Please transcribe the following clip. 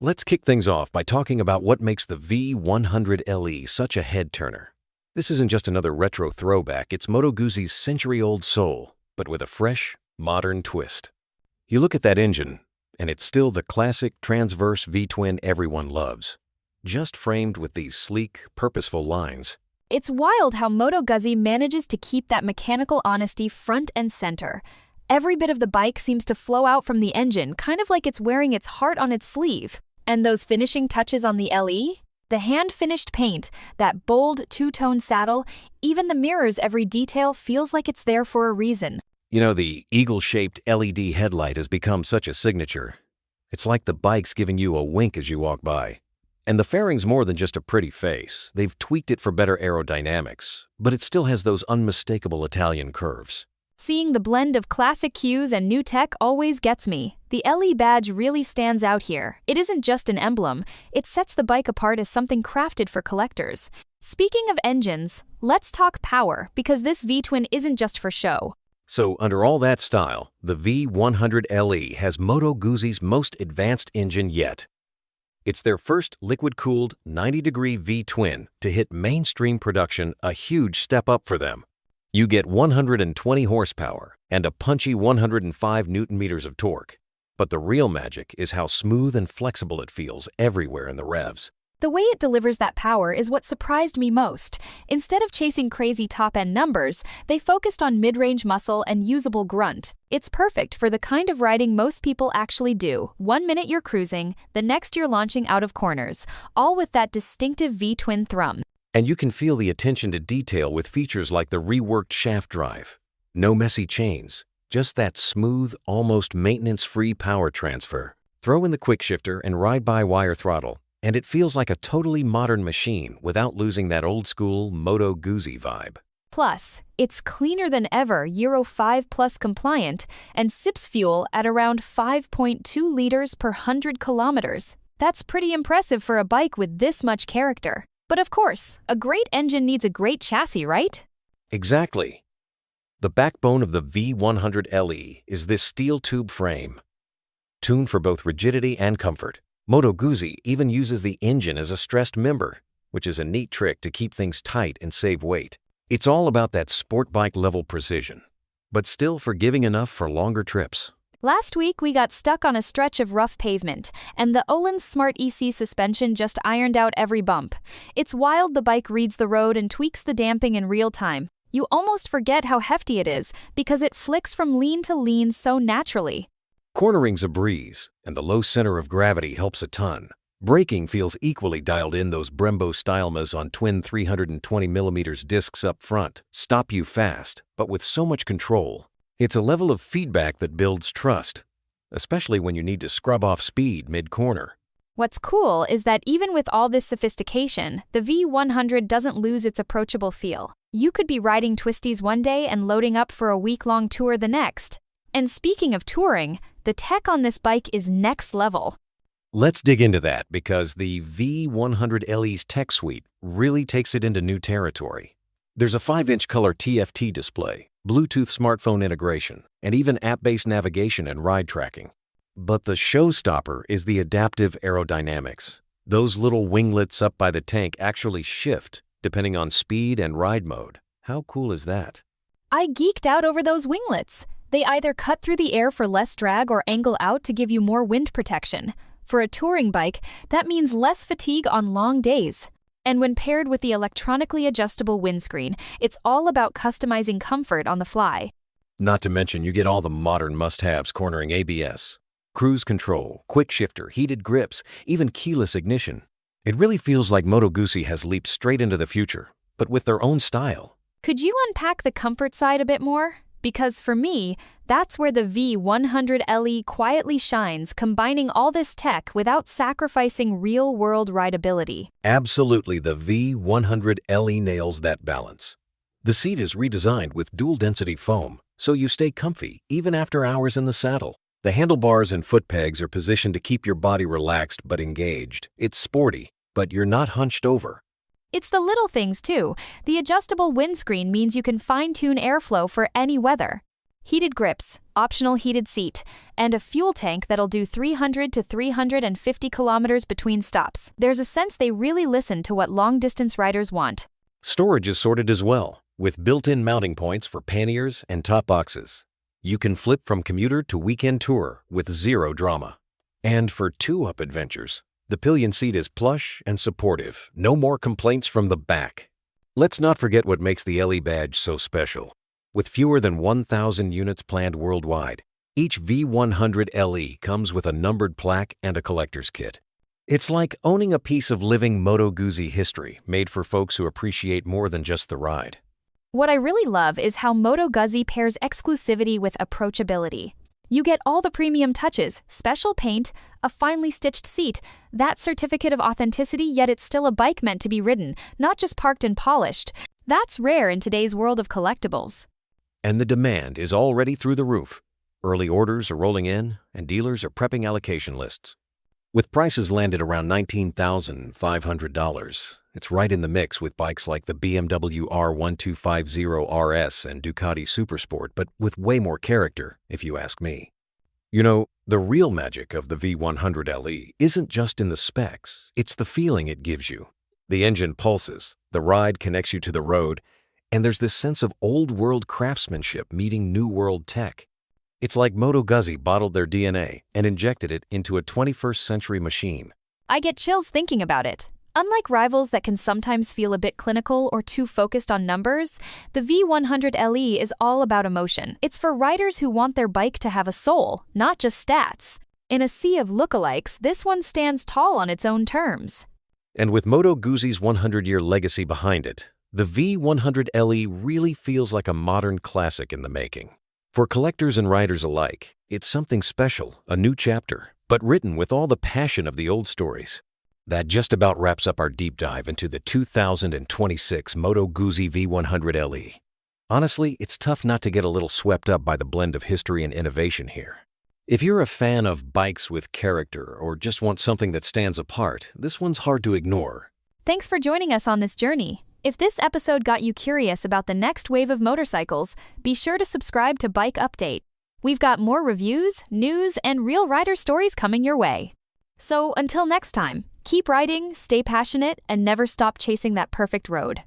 Let's kick things off by talking about what makes the V100 LE such a head-turner. This isn't just another retro throwback, it's Moto Guzzi's century-old soul, but with a fresh, modern twist. You look at that engine, and it's still the classic transverse V-twin everyone loves, just framed with these sleek, purposeful lines. It's wild how Moto Guzzi manages to keep that mechanical honesty front and center. Every bit of the bike seems to flow out from the engine, kind of like it's wearing its heart on its sleeve. And those finishing touches on the LE? The hand-finished paint, that bold two-tone saddle, even the mirrors, every detail feels like it's there for a reason. You know, the eagle-shaped LED headlight has become such a signature. It's like the bike's giving you a wink as you walk by. And the fairing's more than just a pretty face. They've tweaked it for better aerodynamics, but it still has those unmistakable Italian curves. Seeing the blend of classic cues and new tech always gets me. The LE badge really stands out here. It isn't just an emblem, it sets the bike apart as something crafted for collectors. Speaking of engines, let's talk power, because this V-twin isn't just for show. So under all that style, the V100 LE has Moto Guzzi's most advanced engine yet. It's their first liquid-cooled 90-degree V-twin to hit mainstream production, a huge step up for them. You get 120 horsepower and a punchy 105 newton-meters of torque. But the real magic is how smooth and flexible it feels everywhere in the revs. The way it delivers that power is what surprised me most. Instead of chasing crazy top-end numbers, they focused on mid-range muscle and usable grunt. It's perfect for the kind of riding most people actually do. 1 minute you're cruising, the next you're launching out of corners, all with that distinctive V-twin thrum. And you can feel the attention to detail with features like the reworked shaft drive. No messy chains, just that smooth, almost maintenance-free power transfer. Throw in the quick shifter and ride-by-wire throttle, and it feels like a totally modern machine without losing that old-school Moto Guzzi vibe. Plus, it's cleaner than ever, Euro 5+ compliant, and sips fuel at around 5.2 liters per 100 kilometers. That's pretty impressive for a bike with this much character. But of course, a great engine needs a great chassis, right? Exactly. The backbone of the V100 LE is this steel tube frame, tuned for both rigidity and comfort. Moto Guzzi even uses the engine as a stressed member, which is a neat trick to keep things tight and save weight. It's all about that sport bike level precision, but still forgiving enough for longer trips. Last week, we got stuck on a stretch of rough pavement, and the Öhlins Smart EC suspension just ironed out every bump. It's wild the bike reads the road and tweaks the damping in real time. You almost forget how hefty it is, because it flicks from lean to lean so naturally. Cornering's a breeze, and the low center of gravity helps a ton. Braking feels equally dialed in. Those Brembo Stylemas on twin 320mm discs up front stop you fast, but with so much control. It's a level of feedback that builds trust, especially when you need to scrub off speed mid-corner. What's cool is that even with all this sophistication, the V100 doesn't lose its approachable feel. You could be riding twisties one day and loading up for a week-long tour the next. And speaking of touring, the tech on this bike is next level. Let's dig into that, because the V100 LE's tech suite really takes it into new territory. There's a 5-inch color TFT display, Bluetooth smartphone integration, and even app-based navigation and ride tracking. But the showstopper is the adaptive aerodynamics. Those little winglets up by the tank actually shift depending on speed and ride mode. How cool is that? I geeked out over those winglets. They either cut through the air for less drag or angle out to give you more wind protection. For a touring bike, that means less fatigue on long days. And when paired with the electronically adjustable windscreen, it's all about customizing comfort on the fly. Not to mention you get all the modern must-haves: cornering ABS, cruise control, quick shifter, heated grips, even keyless ignition. It really feels like Moto Guzzi has leaped straight into the future, but with their own style. Could you unpack the comfort side a bit more? Because for me, that's where the V100 LE quietly shines, combining all this tech without sacrificing real-world rideability. Absolutely, the V100 LE nails that balance. The seat is redesigned with dual-density foam, so you stay comfy even after hours in the saddle. The handlebars and foot pegs are positioned to keep your body relaxed but engaged. It's sporty, but you're not hunched over. It's the little things too. The adjustable windscreen means you can fine-tune airflow for any weather. heated grips, optional heated seat, and a fuel tank that'll do 300 to 350 kilometers between stops. There's a sense they really listen to what long-distance riders want. Storage is sorted as well, with built-in mounting points for panniers and top boxes. You can flip from commuter to weekend tour with zero drama. And for two-up adventures, the pillion seat is plush and supportive. No more complaints from the back. Let's not forget what makes the LE badge so special. With fewer than 1,000 units planned worldwide, each V100 LE comes with a numbered plaque and a collector's kit. It's like owning a piece of living Moto Guzzi history made for folks who appreciate more than just the ride. What I really love is how Moto Guzzi pairs exclusivity with approachability. You get all the premium touches, special paint, a finely stitched seat, that certificate of authenticity, yet it's still a bike meant to be ridden, not just parked and polished. That's rare in today's world of collectibles. And the demand is already through the roof. Early orders are rolling in, and dealers are prepping allocation lists. With prices landed around $19,500, it's right in the mix with bikes like the BMW R1250 RS and Ducati Supersport, but with way more character, if you ask me. You know, the real magic of the V100 LE isn't just in the specs, it's the feeling it gives you. The engine pulses, the ride connects you to the road, and there's this sense of old-world craftsmanship meeting new-world tech. It's like Moto Guzzi bottled their DNA and injected it into a 21st century machine. I get chills thinking about it. Unlike rivals that can sometimes feel a bit clinical or too focused on numbers, the V100 LE is all about emotion. It's for riders who want their bike to have a soul, not just stats. In a sea of lookalikes, this one stands tall on its own terms. And with Moto Guzzi's 100-year legacy behind it, the V100 LE really feels like a modern classic in the making. For collectors and riders alike, it's something special, a new chapter, but written with all the passion of the old stories. That just about wraps up our deep dive into the 2026 Moto Guzzi V100 LE. Honestly, it's tough not to get a little swept up by the blend of history and innovation here. If you're a fan of bikes with character or just want something that stands apart, this one's hard to ignore. Thanks for joining us on this journey. If this episode got you curious about the next wave of motorcycles, be sure to subscribe to Bike Update. We've got more reviews, news, and real rider stories coming your way. So until next time, keep riding, stay passionate, and never stop chasing that perfect road.